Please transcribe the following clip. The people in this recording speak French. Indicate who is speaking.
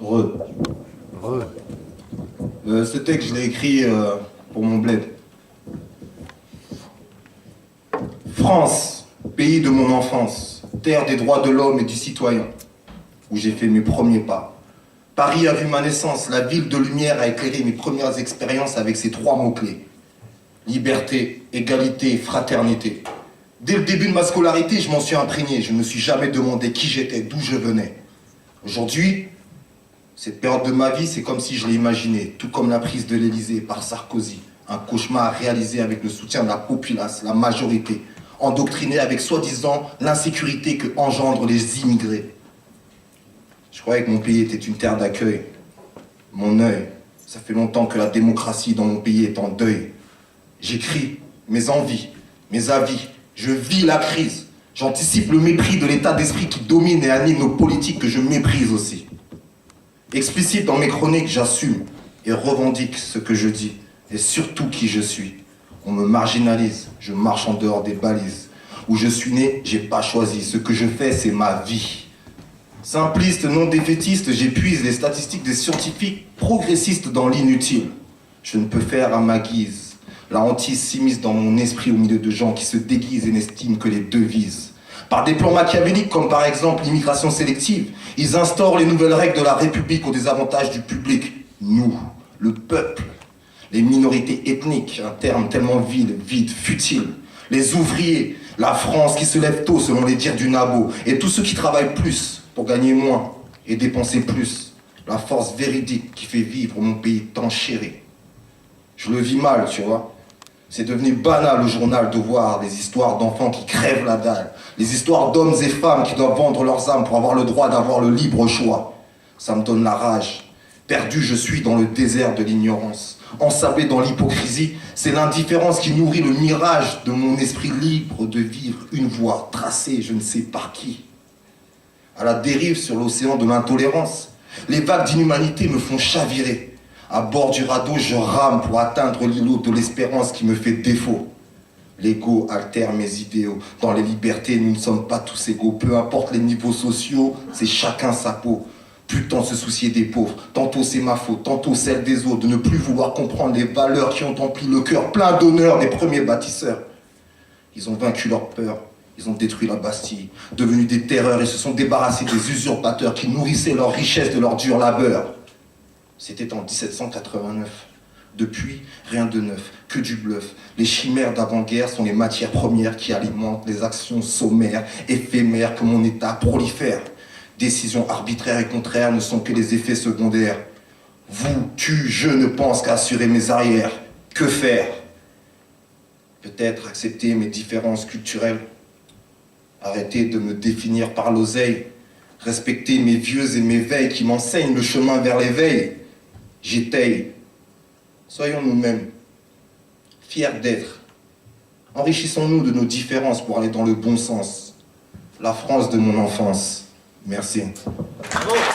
Speaker 1: Re. Ce texte, je l'ai écrit pour mon bled. France, pays de mon enfance, terre des droits de l'homme et du citoyen, où j'ai fait mes premiers pas. Paris a vu ma naissance, la ville de lumière a éclairé mes premières expériences avec ces trois mots-clés. Liberté, égalité, fraternité. Dès le début de ma scolarité, je m'en suis imprégné. Je ne me suis jamais demandé qui j'étais, d'où je venais. Aujourd'hui, cette période de ma vie, c'est comme si je l'ai imaginée, tout comme la prise de l'Élysée par Sarkozy. Un cauchemar réalisé avec le soutien de la populace, la majorité, endoctriné avec soi-disant l'insécurité que engendrent les immigrés. Je croyais que mon pays était une terre d'accueil. Mon œil, ça fait longtemps que la démocratie dans mon pays est en deuil. J'écris mes envies, mes avis. Je vis la crise. J'anticipe le mépris de l'état d'esprit qui domine et anime nos politiques que je méprise aussi. Explicite dans mes chroniques, j'assume et revendique ce que je dis et surtout qui je suis. On me marginalise, je marche en dehors des balises. Où je suis né, j'ai pas choisi. Ce que je fais, c'est ma vie. Simpliste, non défaitiste, j'épuise les statistiques des scientifiques progressistes dans l'inutile. Je ne peux faire à ma guise. La hantise s'immisce dans mon esprit au milieu de gens qui se déguisent et n'estiment que les devises. Par des plans machiavéliques comme par exemple l'immigration sélective, ils instaurent les nouvelles règles de la République au désavantage du public. Nous, le peuple, les minorités ethniques, un terme tellement vide, futile, les ouvriers, la France qui se lève tôt selon les dires du Nabo, et tous ceux qui travaillent plus pour gagner moins et dépenser plus. La force véridique qui fait vivre mon pays tant chéri. Je le vis mal, tu vois. C'est devenu banal au journal de voir des histoires d'enfants qui crèvent la dalle, les histoires d'hommes et femmes qui doivent vendre leurs âmes pour avoir le droit d'avoir le libre choix. Ça me donne la rage. Perdu, je suis dans le désert de l'ignorance. Ensablé dans l'hypocrisie, c'est l'indifférence qui nourrit le mirage de mon esprit libre de vivre une voie tracée, je ne sais par qui. À la dérive sur l'océan de l'intolérance, les vagues d'inhumanité me font chavirer. À bord du radeau, je rame pour atteindre l'îlot de l'espérance qui me fait défaut. L'ego altère mes idéaux. Dans les libertés, nous ne sommes pas tous égaux. Peu importe les niveaux sociaux, c'est chacun sa peau. Plus tant se soucier des pauvres. Tantôt c'est ma faute, tantôt celle des autres. De ne plus vouloir comprendre les valeurs qui ont empli le cœur plein d'honneur des premiers bâtisseurs. Ils ont vaincu leur peur. Ils ont détruit la Bastille. Devenus des terreurs, ils se sont débarrassés des usurpateurs qui nourrissaient leur richesse de leur dur labeur. C'était en 1789. Depuis, rien de neuf, que du bluff. Les chimères d'avant-guerre sont les matières premières qui alimentent les actions sommaires, éphémères que mon État prolifère. Décisions arbitraires et contraires ne sont que les effets secondaires. Vous, tu, je ne pense qu'à assurer mes arrières. Que faire? Peut-être accepter mes différences culturelles. Arrêter de me définir par l'oseille. Respecter mes vieux et mes veilles qui m'enseignent le chemin vers l'éveil. J'étaye. Soyons nous-mêmes, fiers d'être. Enrichissons-nous de nos différences pour aller dans le bon sens. La France de mon enfance. Merci.
Speaker 2: Bravo.